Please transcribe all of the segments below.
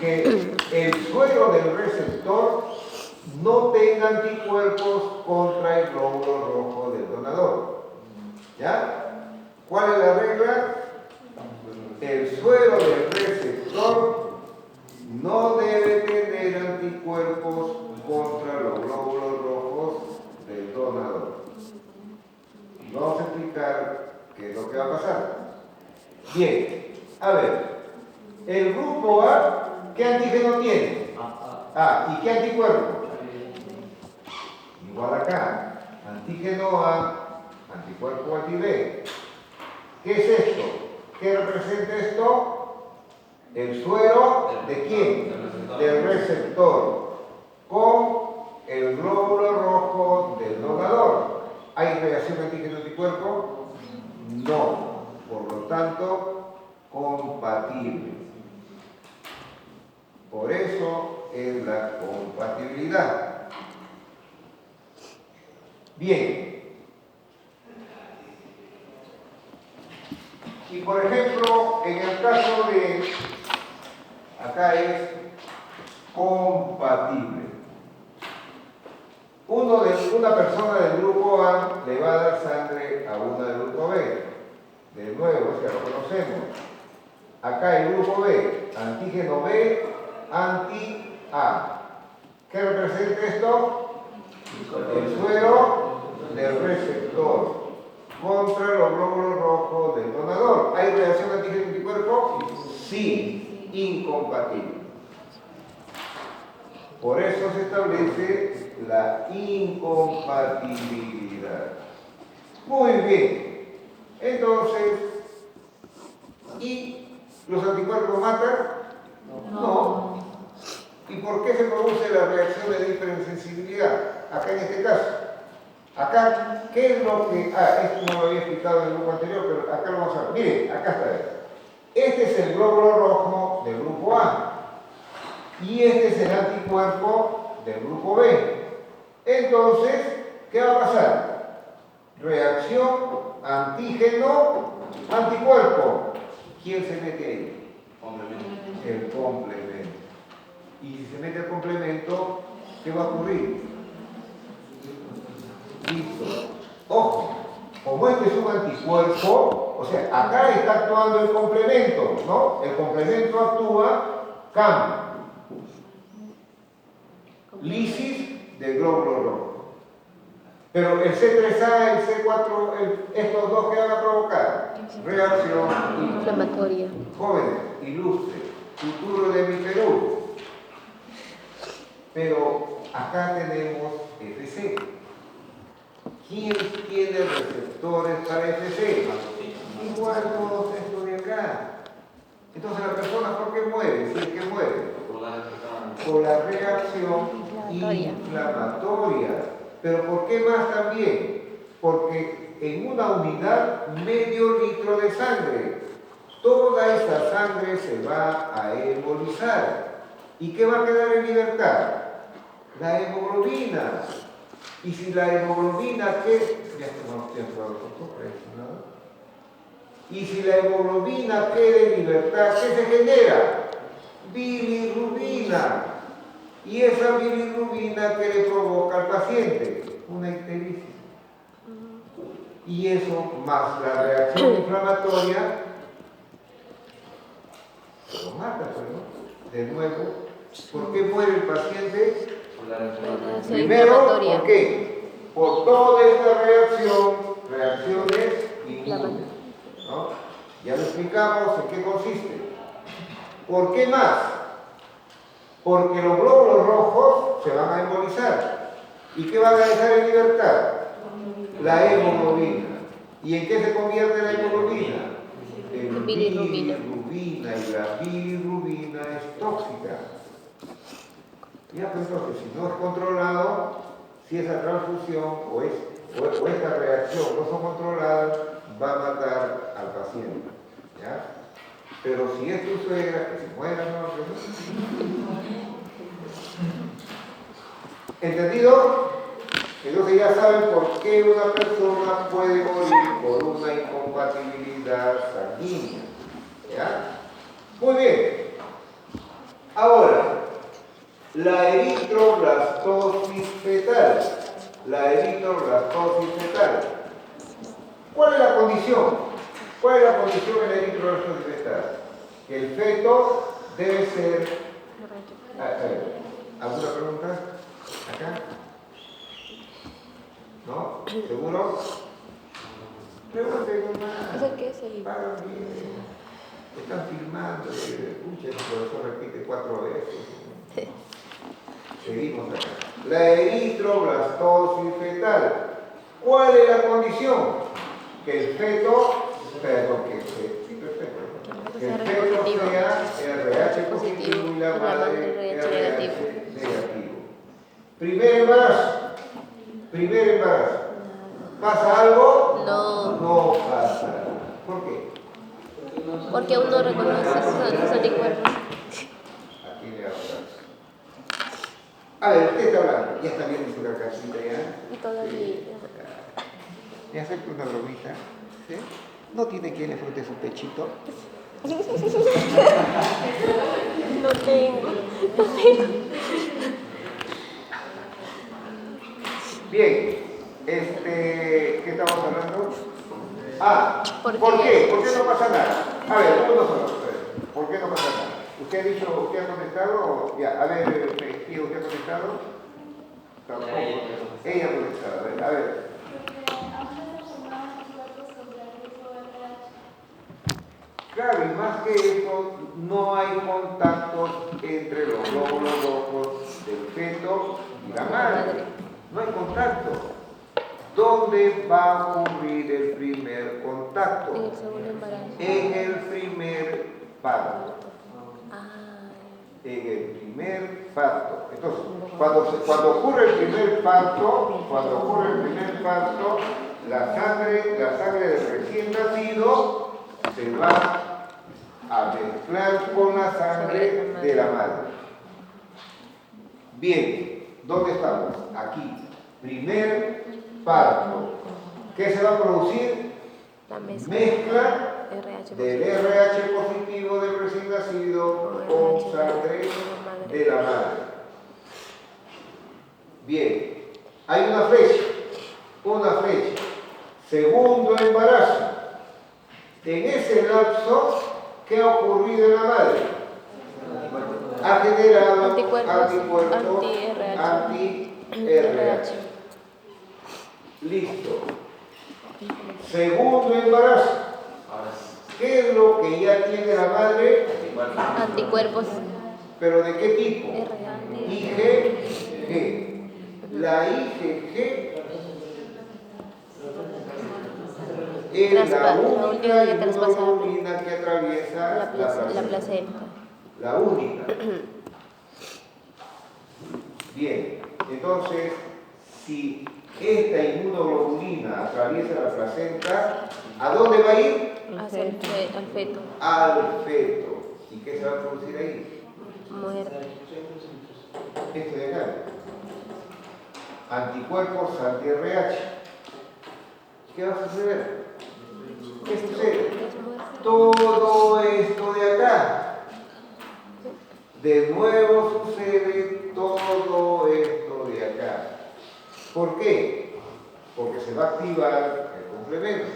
que el suero del receptor no tenga anticuerpos contra el glóbulo rojo del donador. ¿Ya? ¿Cuál es la regla? El suero del receptor no debe tener anticuerpos contra los glóbulos rojos del donador. Y vamos a explicar qué es lo que va a pasar. Bien, a ver, el grupo A, ¿qué antígeno tiene? ¿Y qué anticuerpo? Igual acá, antígeno A, anticuerpo anti-B. ¿Qué es esto? ¿Qué representa esto? El suero ¿de quién? Del receptor con el glóbulo rojo del donador. ¿Hay reacción antígeno-anticuerpo? No. Por lo tanto, compatible. Por eso es la compatibilidad. Bien. Y por ejemplo, en el caso de, acá es compatible. Una persona del grupo A le va a dar sangre a una del grupo B. De nuevo, ya lo conocemos. Acá el grupo B, antígeno B, anti-A. ¿Qué representa esto? El suero del receptor contra los glóbulos rojos del donador. ¿Hay reacción antígeno-anticuerpo? Sí, incompatible. Por eso se establece la incompatibilidad. Muy bien. Entonces, ¿y los anticuerpos matan? No. ¿Y por qué se produce la reacción de hipersensibilidad? Acá en este caso. Acá, ¿qué es lo que...? Esto no lo había explicado en el grupo anterior, pero acá lo vamos a ver. Miren, acá está. Este es el glóbulo rojo del grupo A. Y este es el anticuerpo del grupo B. Entonces, ¿qué va a pasar? Reacción antígeno-anticuerpo. ¿Quién se mete ahí? Complemento. El complemento. Y si se mete el complemento, ¿qué va a ocurrir? Listo. Ojo, como este es un anticuerpo, o sea, acá está actuando el complemento, ¿no? El complemento actúa, cambia. Lisis del glóbulo rojo. Pero el C3A, el C4, estos dos que van a provocar reacción inflamatoria. Jóvenes, ilustres, futuro de mi Perú. Pero acá tenemos FC. ¿Quién tiene receptores para FC? Igual todos estos de acá. Entonces la persona, ¿por qué muere? Si es que muere. Por la reacción inflamatoria. ¿Pero por qué más también? Porque en una unidad, medio litro de sangre. Toda esa sangre se va a embolizar. ¿Y qué va a quedar en libertad? La hemoglobina. Y si la hemoglobina, ¿qué? Ya tomamos tiempo a ¿no? Y si la hemoglobina queda en libertad, ¿qué se genera? Bilirrubina. Y esa bilirrubina, ¿qué le provoca al paciente? Una ictericia. Y eso, más la reacción inflamatoria, lo mata, pues, ¿no? De nuevo, ¿por qué muere el paciente? Primero, ¿por qué? Por toda esta reacciones inmunes, ¿no? Ya lo explicamos en qué consiste. ¿Por qué más? Porque los glóbulos rojos se van a embolizar. ¿Y qué van a dejar en libertad? La hemoglobina. ¿Y en qué se convierte la hemoglobina? En bilirrubina. Y la bilirrubina es tóxica. Ya, pues entonces, si no es controlado, si esa transfusión o esta reacción no son controladas, va a matar al paciente. ¿Ya? Pero si es tu suegra, que se muera, ¿no? ¿Entendido? Entonces ya saben por qué una persona puede morir por una incompatibilidad sanguínea. ¿Ya? Muy bien. Ahora, La eritroblastosis fetal. La eritroblastosis fetal. ¿Cuál es la condición? ¿Cuál es la condición en la eritroblastosis fetal? Que el feto debe ser... ¿Alguna pregunta? ¿Acá? ¿No? ¿Seguro? Pregunten nomás. ¿Eso qué es el...? Están filmando. Escucha, el profesor repite 4 veces. Seguimos acá. La eritroblastosis fetal. ¿Cuál es la condición? Que el feto, perdón, que el feto sea RH positivo y la madre RH negativo. Primer embarazo. ¿Pasa algo? No. No pasa. ¿Por qué? Porque aún no reconoce sus anticuerpos. Aquí le hablas. A ver, usted está hablando. Ya está viendo su carcasita ya. Y todavía. ¿Me acepta una bromita? ¿Sí? ¿No tiene quien le frote su pechito? No tengo. Bien, ¿qué estamos hablando? ¿Por qué? ¿Por qué no pasa nada? A ver, uno solo. ¿Por qué no pasa nada? ¿Usted ha dicho, usted ha contestado? Ya, a ver, ¿usted ha contestado? Tampoco. Ella ha contestado. A ver. Claro, y más que eso, no hay contactos entre los glóbulos rojos del feto y la madre. No hay contacto. ¿Dónde va a ocurrir el primer contacto? En el segundo embarazo. En el primer parto. Ah. En el primer parto. Entonces, cuando ocurre el primer parto, la sangre del recién nacido se va a mezclar con la sangre de la madre. Bien, ¿dónde estamos? Aquí. Primer parto. ¿Qué se va a producir? La mezcla del RH positivo del recién nacido con sangre de la madre. Bien, hay una fecha. Segundo embarazo. En ese lapso, ¿qué ha ocurrido en la madre? Ha generado anticuerpos anti-RH. Listo. Segundo embarazo. ¿Qué es lo que ya tiene la madre? Anticuerpos. ¿Pero de qué tipo? IgG. La IgG es la única inmunoglobulina que atraviesa la placenta. La única. Bien, entonces, si esta inmunoglobulina atraviesa la placenta, ¿a dónde va a ir? Al feto. Al feto. ¿Y qué se va a producir ahí? Muerte. Esto de acá. Anticuerpos anti-RH. ¿Qué va a suceder? ¿Qué sucede? Todo esto de acá. De nuevo sucede todo esto de acá. ¿Por qué? Porque se va a activar el complemento.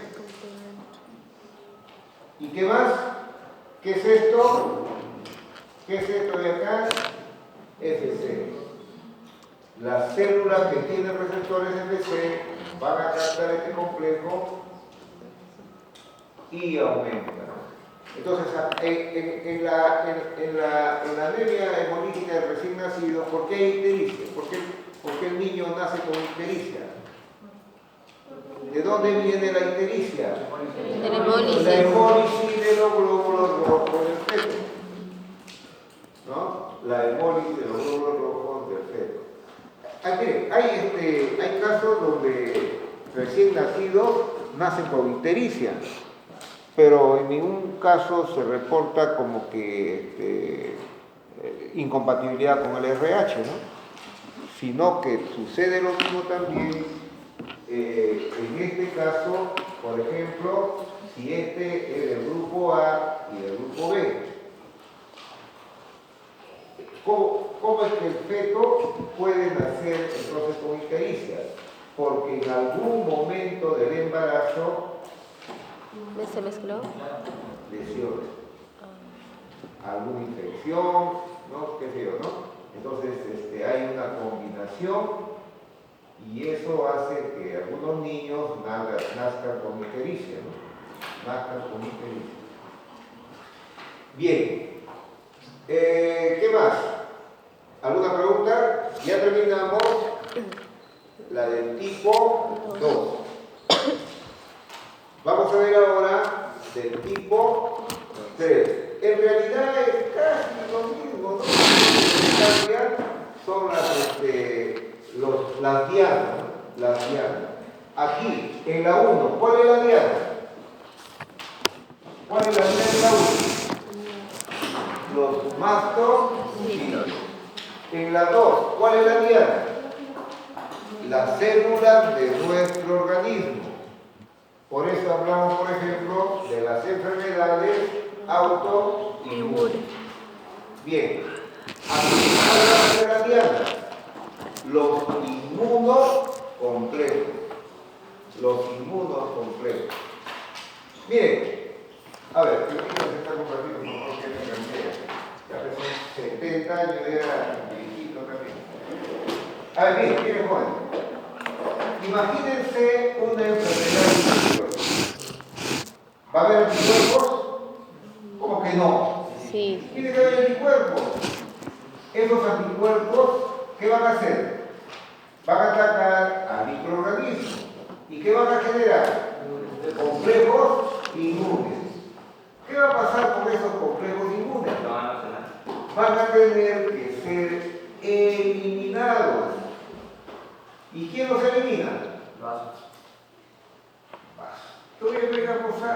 ¿Y qué más? ¿Qué es esto? ¿Qué es esto de acá? FC. Las células que tienen receptores FC van a captar este complejo y aumentan. Entonces, en la anemia hemolítica del recién nacido, ¿por qué hay ictericia? ¿Por qué el niño nace con ictericia? ¿De dónde viene la ictericia? De la hemólisis. La hemólisis de los glóbulos rojos del feto. ¿No? La hemólisis de los glóbulos rojos del feto. Hay casos donde recién nacidos nacen con ictericia, pero en ningún caso se reporta como que incompatibilidad con el RH, ¿no? Sino que sucede lo mismo también en este caso, por ejemplo, si este es del grupo A y del grupo B. ¿cómo es que el feto puede nacer entonces con ictericia? Porque en algún momento del embarazo ¿Se mezcló? lesiones, alguna infección, ¿no? ¿Qué sé yo, no? Entonces hay una combinación y eso hace que algunos niños nazcan con ictericia, ¿no? Nazcan con ictericia. Bien, ¿qué más? ¿Alguna pregunta? Ya terminamos la del tipo 2. Vamos a ver ahora del tipo 3. En realidad es casi lo mismo, ¿no? Son las dianas, ¿no? Las dianas. Aquí, en la 1, ¿cuál es la diana? ¿Cuál es la diana en la 1? Los mastocitos. En la 2, ¿cuál es la diana? Las células de nuestro organismo. Por eso hablamos, por ejemplo, de las enfermedades autoinmunes. Bien, aquí hablamos de la diana, los inmunocomplejos. Los inmunocomplejos. Bien, a ver, ¿qué se está compartiendo con porque me cansé? Ya que son 70 años, era viejito también. A ver, bien, miren, jóvenes. Imagínense una enfermedad infecciosa. ¿Va a haber anticuerpos? ¿Cómo que no? Sí. Tiene que haber anticuerpos. Esos anticuerpos, ¿qué van a hacer? Van a atacar al microorganismo. ¿Y qué van a generar? Complejos inmunes. ¿Qué va a pasar con esos complejos inmunes? Van a tener que ser eliminados. ¿Y quién los elimina? Vasos. Todavía me voy a posar,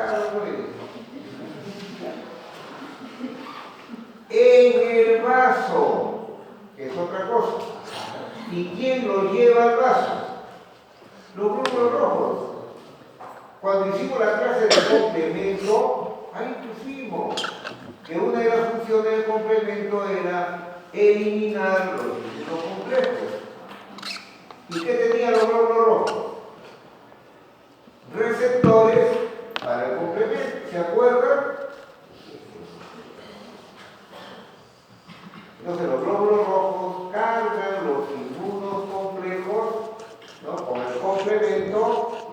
en el vaso, que es otra cosa. ¿Y quién lo lleva al vaso? Los glóbulos rojos. Cuando hicimos la clase de complemento, ahí pusimos que una de las funciones del complemento era eliminar los glóbulos complejos. ¿Y qué tenían los glóbulos rojos? Receptores para el complemento, ¿se acuerdan? Entonces los glóbulos rojos cargan los inmunocomplejos, ¿no? Con el complemento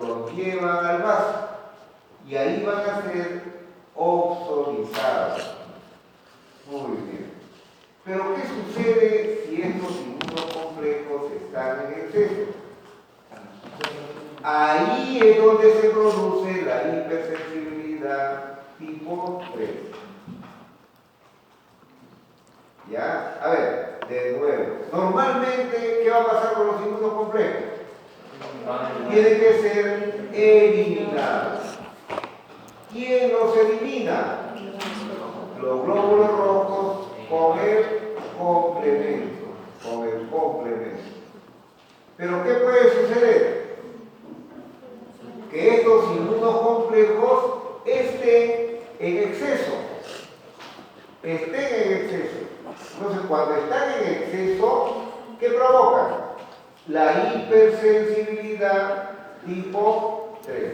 los llevan al vaso y ahí van a ser oxonizados. Muy bien. Pero ¿qué sucede si estos inmunocomplejos están en exceso? Ahí es donde se produce la hipersensibilidad tipo 3. ¿Ya? A ver, de nuevo. Normalmente, ¿qué va a pasar con los inmunocomplejos? Tienen que ser eliminados. ¿Quién los elimina? Los glóbulos rojos con el complemento. Con el complemento. ¿Pero qué puede suceder? Que estos inmunocomplejos estén en exceso. Estén en exceso. Entonces, cuando están en exceso, ¿qué provocan? La hipersensibilidad tipo 3.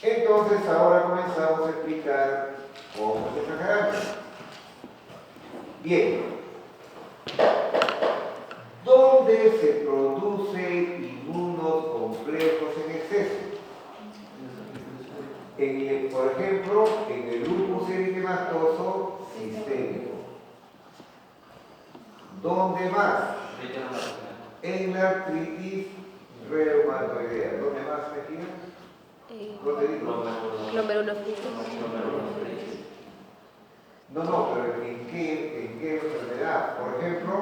Entonces, ahora comenzamos a explicar cómo se sacarán. Bien. ¿Dónde se producen inmunocomplejos en exceso? Por ejemplo, en el lupus eritematoso sistémico. ¿Dónde más? En la artritis reumatoidea. ¿Dónde más, Mejía? ¿Dónde digo? Glomerulofibrosis. No, pero ¿en qué enfermedad? Por ejemplo,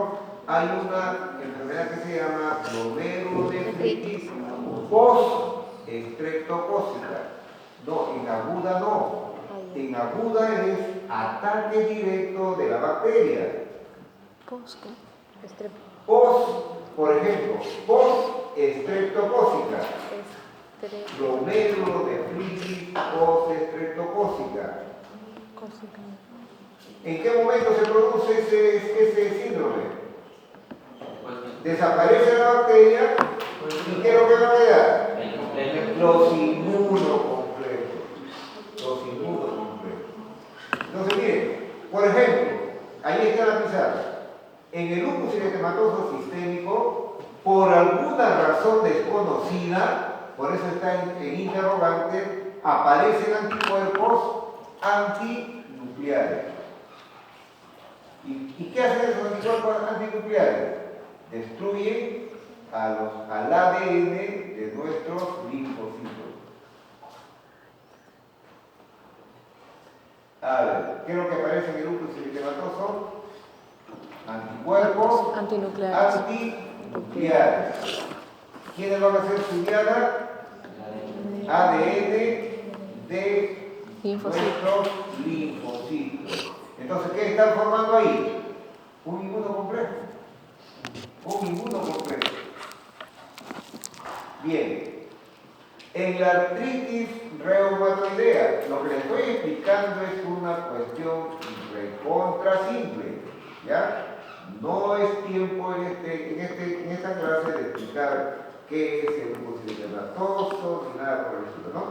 hay una enfermedad que se llama glomerulonefritis post-estreptocócica. No, en aguda no. En aguda es ataque directo de la bacteria. Por ejemplo, post-estreptocócica. Glomerulonefritis post-estreptocócica. ¿En qué momento se produce ese síndrome? Desaparece la bacteria y ¿qué es lo que va a quedar? Los inmunocomplejos. Los inmunocomplejos. Entonces, miren, por ejemplo, ahí está la pizarra. En el lupus eritematoso sistémico, por alguna razón desconocida, por eso está en interrogante, aparecen anticuerpos antinucleares. ¿Y qué hacen esos anticuerpos antinucleares? Destruyen al ADN de nuestros linfocitos. A ver, ¿qué es lo que aparece en el lupus eritematoso? Anticuerpos Antinucleares. antinucleares. ¿Quiénes van a ser estudiadas? ADN de nuestros linfocitos. Entonces, ¿qué están formando ahí? Un inmunocomplejo. Un inmunocomplejo. Bien. En la artritis reumatoidea, lo que les estoy explicando es una cuestión recontra simple, ¿ya? No es tiempo en esta clase de explicar qué es el lupus eritematoso ni nada por el estilo, ¿no?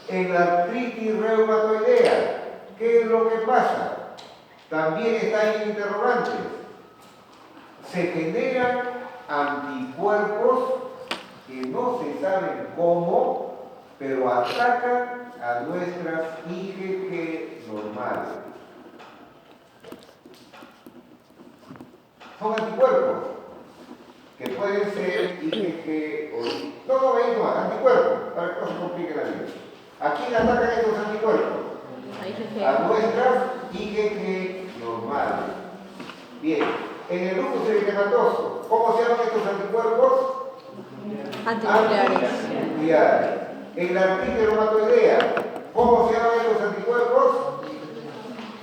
En la artritis reumatoidea, ¿qué es lo que pasa? También está en interrogantes. Se generan anticuerpos que no se saben cómo, pero atacan a nuestras IgG normales. Son anticuerpos que pueden ser IgG o... No, veis más, anticuerpos, para que no se complique la vida. ¿A quién atacan estos anticuerpos? A nuestras IgG normales. Bien, en el lupus eritematoso, ¿cómo se llaman estos anticuerpos? Antinucleares. En la artritis reumatoidea, ¿cómo se llaman estos anticuerpos?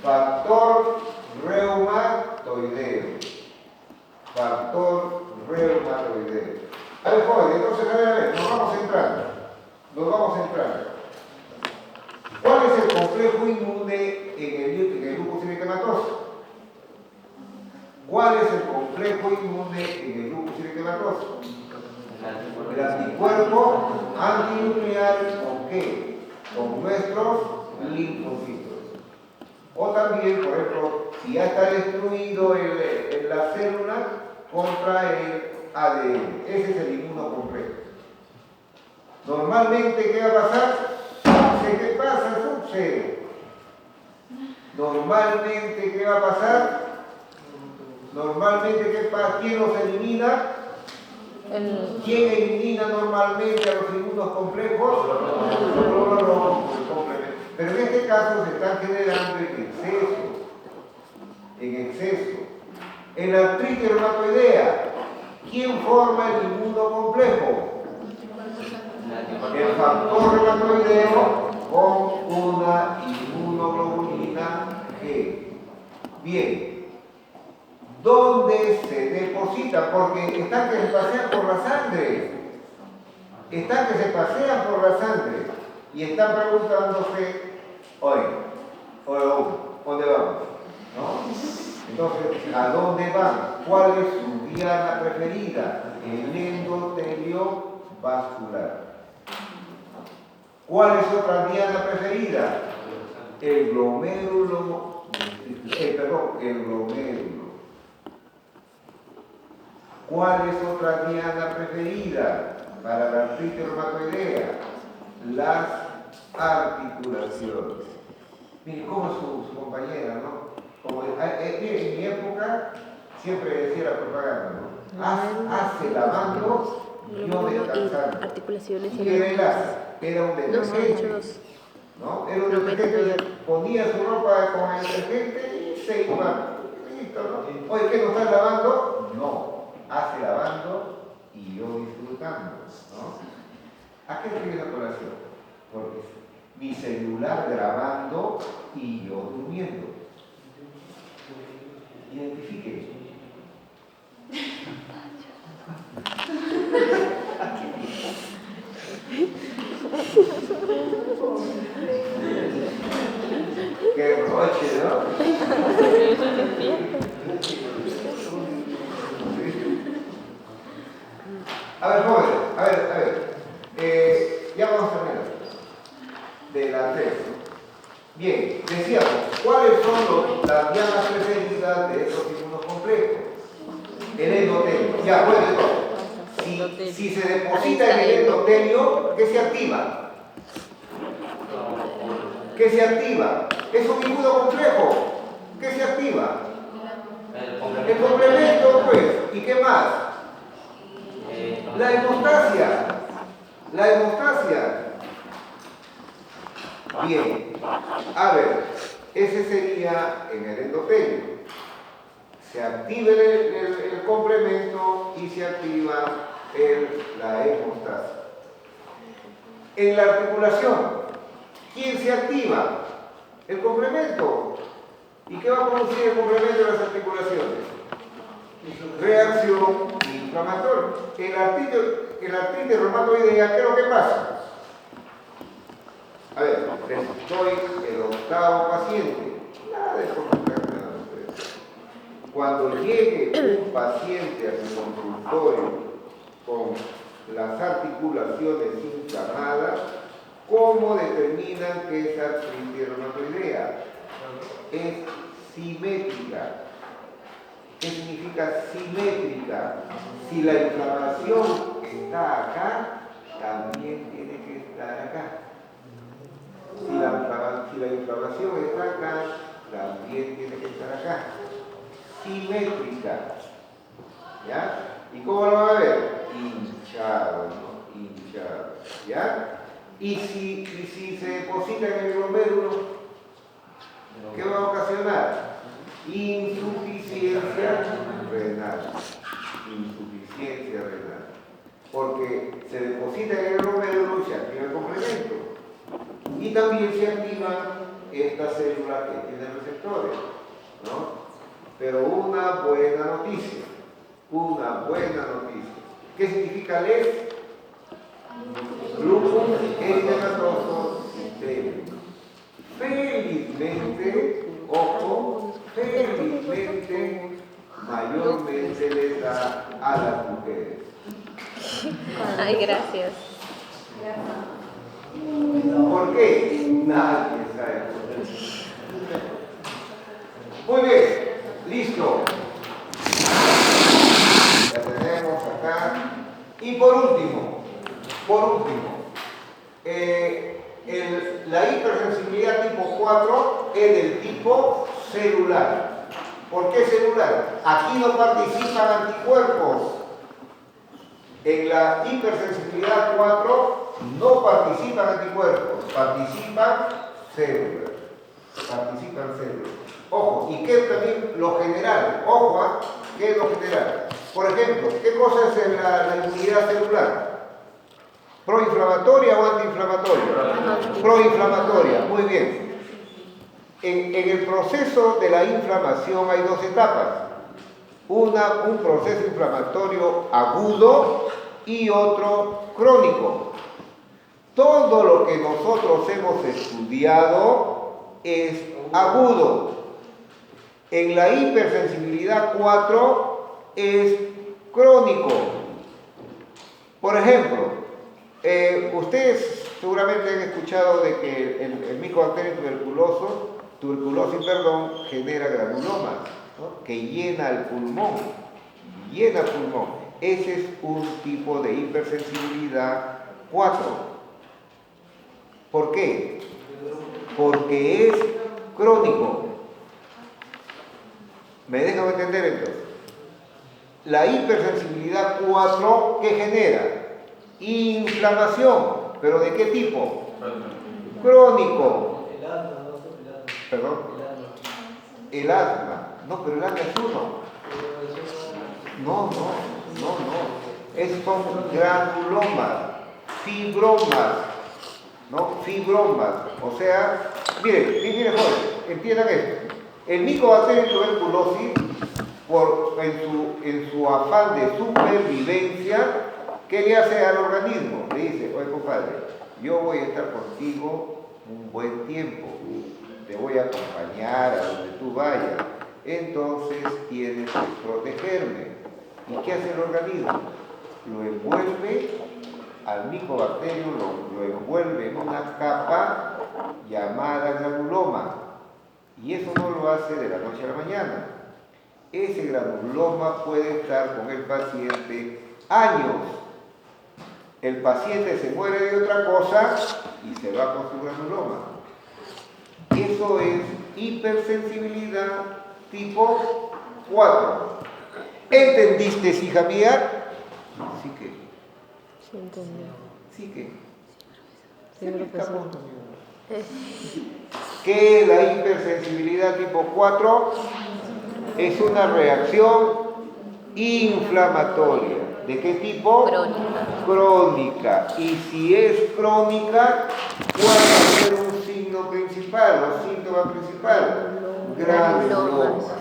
Factor reumatoideo. Factor reumatoideo. A ver, jóvenes, entonces, a ver, nos vamos entrando. ¿Cuál es el complejo inmune en el lupus eritematoso? ¿Cuál es el complejo inmune en el lupus eritematoso? El anticuerpo antinuclear, ¿con qué? Con nuestros linfocitos. O también, por ejemplo, si ya está destruido la célula contra el ADN. Ese es el inmunocomplejo. Normalmente, ¿qué va a pasar? ¿Qué pasa? Sucede. Normalmente, ¿qué va a pasar? Normalmente, ¿qué pasa? ¿Quién los elimina? ¿Quién elimina normalmente a los inmunocomplejos? Pero en este caso se están generando en exceso. En la artritis reumatoidea, ¿quién forma el inmunocomplejo? El factor reumatoideo con una inmunoglobulina G. Bien. ¿Dónde se deposita? Porque están que se pasean por la sangre. Están que se pasean por la sangre. Y están preguntándose, oye, ¿dónde vamos? ¿No? Entonces, ¿a dónde van? ¿Cuál es su diana preferida? El endotelio vascular. ¿Cuál es otra diana preferida? El glomérulo, el glomérulo. ¿Cuál es otra diana preferida para la artritis reumatoidea? Las articulaciones. Miren, ¿cómo es su compañera, no? Como en mi época siempre decía la propaganda, ¿no? Hace lavando, yo descansando. Articulaciones. ¿Y qué era un detergente? ¿No? Era un detergente, ponía su ropa con el detergente y se iba. Listo, ¿no? Oye, ¿qué no estás lavando? No. Hace lavando y yo disfrutando, ¿no? ¿A qué refieres la colación? Porque mi celular grabando y yo durmiendo. Identifique. Qué roche, ¿no? las llamas preferidas de estos inmunocomplejos. El endotelio. Ya, bueno, si se deposita en el endotelio, ¿qué se activa? ¿Qué se activa? Es un inmunocomplejo. ¿Qué se activa? El complemento, pues. ¿Y qué más? La hemostasia. La hemostasia. Bien. A ver, ese sería en el endotelio. Se activa el complemento y se activa la hemostasia. En la articulación, ¿quién se activa? El complemento. ¿Y qué va a producir el complemento de las articulaciones? Reacción inflamatoria. En la artritis reumatoidea, ¿qué es lo que pasa? A ver, les doy el octavo paciente. Nada de consultar nada de ustedes. Cuando llegue un paciente a su consultorio con las articulaciones inflamadas, ¿cómo determinan que es artritis reumatoidea? Es simétrica. ¿Qué significa simétrica? Si la inflamación está acá, también tiene que estar acá. Si la inflamación está acá, también tiene que estar acá. Simétrica. ¿Ya? ¿Y cómo lo van a ver? Hinchado, ¿no? Hinchado. ¿Ya? Y si se deposita en el glomérulo, ¿qué va a ocasionar? Insuficiencia renal. Insuficiencia renal. Porque se deposita en el glomérulo y se activa el complemento. Y también se activan estas células que tienen receptores, ¿no? Pero una buena noticia. ¿Qué significa LES? Lupus eritematoso sistémico. Felizmente, ojo, mayormente les da a las mujeres. Ay, gracias. ¿Por qué? Nadie sabe por qué. Muy bien, listo. La tenemos acá. Y por último, la hipersensibilidad tipo 4 es del tipo celular. ¿Por qué celular? Aquí no participan anticuerpos. En la hipersensibilidad 4 no participan anticuerpos, participan células. Ojo, ¿y qué también lo general? Ojo, ¿qué es lo general? Por ejemplo, ¿qué cosa es la inmunidad celular? ¿Proinflamatoria o antiinflamatoria? Proinflamatoria, muy bien. En el proceso de la inflamación hay dos etapas. Un proceso inflamatorio agudo y otro crónico. Todo lo que nosotros hemos estudiado es agudo. En la hipersensibilidad 4 es crónico. Por ejemplo, ustedes seguramente han escuchado de que el Mycobacterium tuberculosis, genera granulomas, ¿no? Que llena el pulmón. Ese es un tipo de hipersensibilidad 4. ¿Por qué? Porque es crónico. ¿Me dejan entender entonces? La hipersensibilidad 4, ¿qué genera? Inflamación. ¿Pero de qué tipo? Crónico. ¿Perdón? El asma. No, pero el asma es uno. No. Son granulomas, fibromas, ¿no? Fibromas. O sea, miren, joven, entiendan esto. El Mycobacterium tuberculosis, en su afán de supervivencia, ¿qué le hace al organismo? Le dice, oye compadre, yo voy a estar contigo un buen tiempo, te voy a acompañar a donde tú vayas, entonces tienes que protegerme. ¿Y qué hace el organismo? Lo envuelve al Mycobacterium, lo envuelve en una capa llamada granuloma. Y eso no lo hace de la noche a la mañana. Ese granuloma puede estar con el paciente años. El paciente se muere de otra cosa y se va con su granuloma. Eso es hipersensibilidad tipo 4. ¿Entendiste, hija mía? Sí que. Sí, entendí. Sí que. Sí, profesor. ¿Qué es la hipersensibilidad tipo 4? Es una reacción inflamatoria. ¿De qué tipo? Crónica. Crónica. Y si es crónica, ¿cuál va a ser un signo principal, los síntomas principales? Granuloma.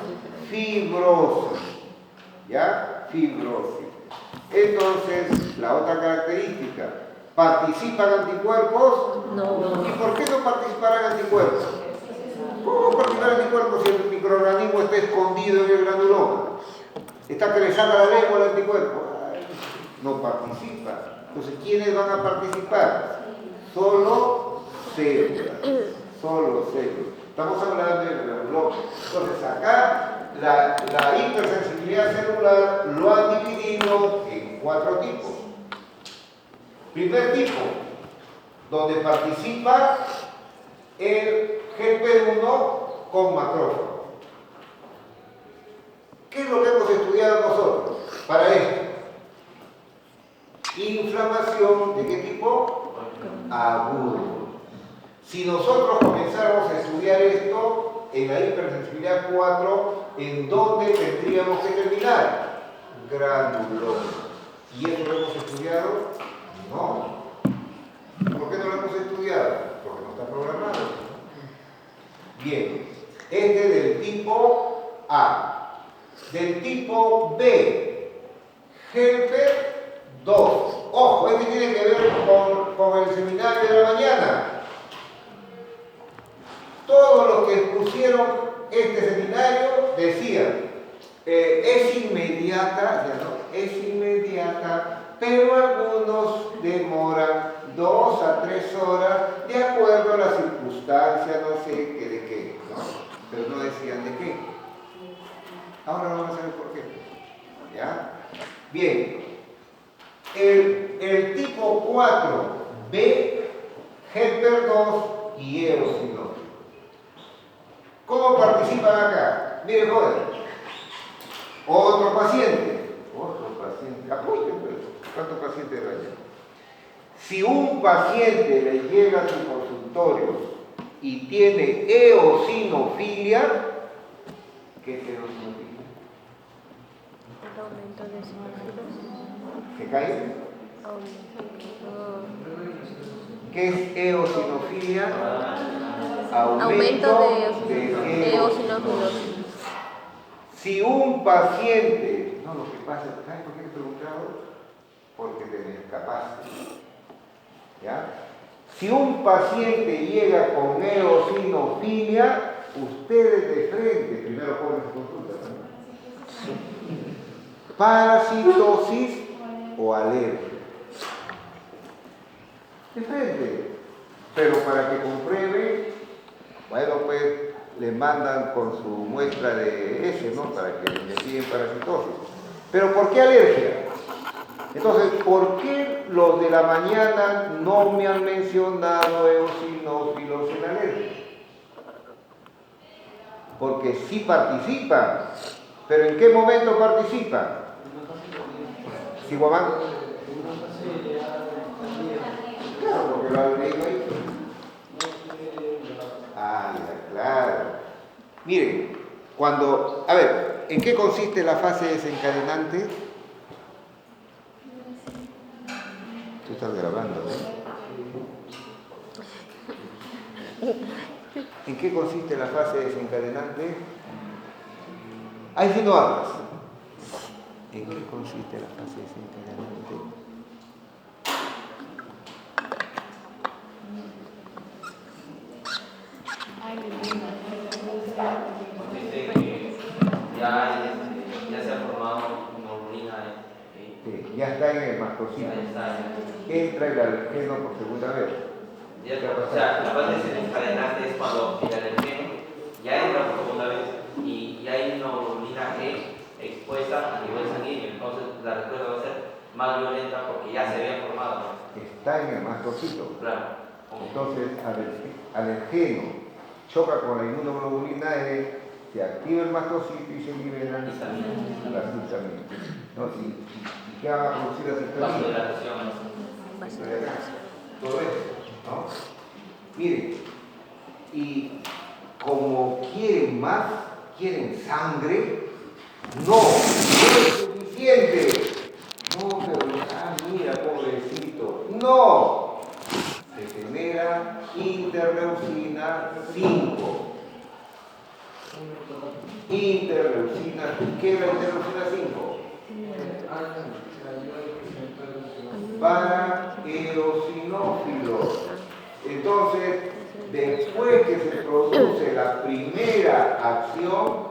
Fibrosis. ¿Ya? Fibrosis. Entonces, la otra característica, ¿participan anticuerpos? No. ¿Y por qué no participarán anticuerpos? ¿Cómo participar anticuerpos si el microorganismo está escondido en el granuloma? Está que le saca la lengua al anticuerpo. No participa. Entonces, ¿quiénes van a participar? Solo células. Solo células. Estamos hablando del granuloma. Entonces, acá la hipersensibilidad celular lo han dividido en 4 tipos. Primer tipo, donde participa el GP1 con macrófago. ¿Qué es lo que hemos estudiado nosotros para esto? Inflamación, ¿de qué tipo? Agudo. Si nosotros comenzáramos a estudiar esto en la hipersensibilidad 4, ¿en dónde tendríamos que terminar? Granuloma. ¿Y eso lo hemos estudiado? No. ¿Por qué no lo hemos estudiado? Porque no está programado. Bien, este del tipo A. Del tipo B, Helper 2. Ojo, este tiene que ver con el seminario de la mañana. Todos los que pusieron este seminario decían, es inmediata, es inmediata, pero algunos demoran 2 a 3 horas de acuerdo a las circunstancias, no sé qué de qué, ¿no? Pero no decían de qué. Ahora vamos a ver por qué. ¿Ya? Bien. El tipo 4B, Helper 2 y eosinófilo. ¿Cómo participan acá? Miren, joder. Otro paciente. Apunten, pues. ¿Cuántos pacientes hay? Si un paciente le llega a su consultorio y tiene eosinofilia, ¿qué es eosinofilia? El aumento de eosinófilos. ¿Se cae? ¿Qué es eosinofilia? Aumento de eosinófilos. Si un paciente, no, lo que pasa, ¿sabes por qué he preguntado? Porque te me escapaste. ¿Ya? Si un paciente llega con eosinofilia, ustedes de frente, primero ponen su consulta, ¿no? Parasitosis o alergia. De frente. Pero para que compruebe, bueno, pues le mandan con su muestra de ese, ¿no? Para que le investiguen parasitosis. Pero ¿por qué alergia? Entonces, ¿por qué los de la mañana no me han mencionado eosinófilos en alergia? Porque sí participan, pero ¿en qué momento participan? ¿Sí, Guamán? Claro, porque lo han leído ahí. Ah, ya, claro. Miren, a ver, ¿en qué consiste la fase desencadenante? Tú estás grabando, ¿no? ¿En qué consiste la fase desencadenante? Ahí sí no hablas. ¿En qué consiste la fase desencadenante? Dice que ya se ha formado una urina. Ya está en el mastocito. Entra el alergeno por segunda vez. O sea, la fase desencadenante es cuando el alergeno ya entra por segunda vez y hay una globulina E expuesta a nivel sanguíneo, entonces la respuesta va a ser más violenta porque ya se había formado. Está en el mastocito. Claro. Entonces, al el geno choca con la inmunoglobulina E, se activa el mastocito y se liberan las histaminas. ¿No? ¿Y qué va a producir la histamina? Vasodilatación. Todo eso, ¿no? Miren, y como quieren más, quieren sangre, no es suficiente. No, pero mira, pobrecito. No, se genera interleucina 5. Interleucina, ¿qué es la interleucina 5? Para eosinófilos. Entonces, después que se produce la primera acción,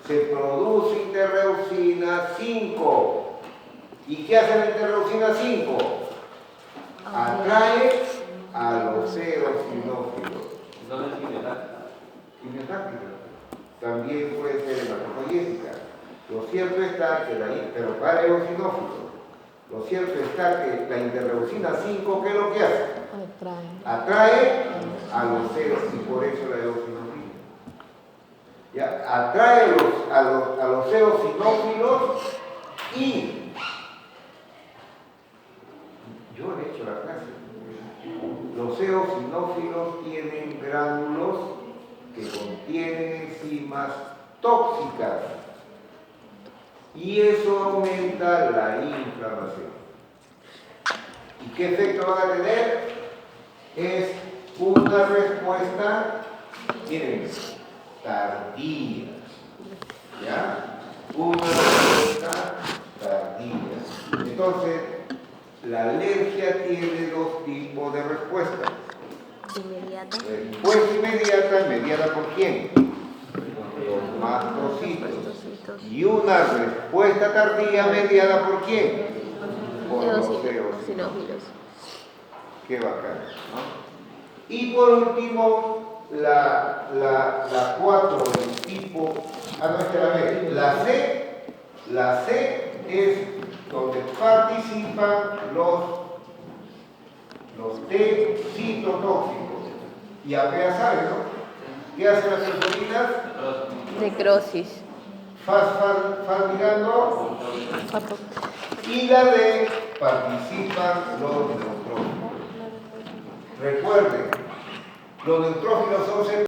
se produce interleucina 5. ¿Y qué hace la interleucina 5? Atrae a los eosinófilos. ¿Dónde es quimiotáctica? Quimiotáctica. También puede ser hematopoyética. Lo cierto está que pero para eosinófilos, lo cierto está que la interleucina 5, ¿qué es lo que hace? Atrae a los eosinófilos, y por eso la eosinofilia. ¿Ya? Atrae a los eosinófilos y yo le he hecho la clase. Los eosinófilos tienen gránulos que contienen enzimas tóxicas y eso aumenta la inflamación. ¿Y qué efecto van a tener? Es una respuesta, miren, tardía. ¿Ya? Una respuesta tardía. Entonces, la alergia tiene dos tipos de respuestas. Inmediata. Respuesta inmediata, ¿mediada por quién? Los mastocitos. Y una respuesta tardía, ¿mediada por quién? Por los eosinófilos. Qué bacán, ¿no? Y por último, la 4 del tipo, la C es donde participan los T citotóxicos. Y apenas saben, ¿no? ¿Qué hacen las proteínas? Necrosis. Mirando. Y la D participan los neutrófilos. Recuerden, los neutrófilos son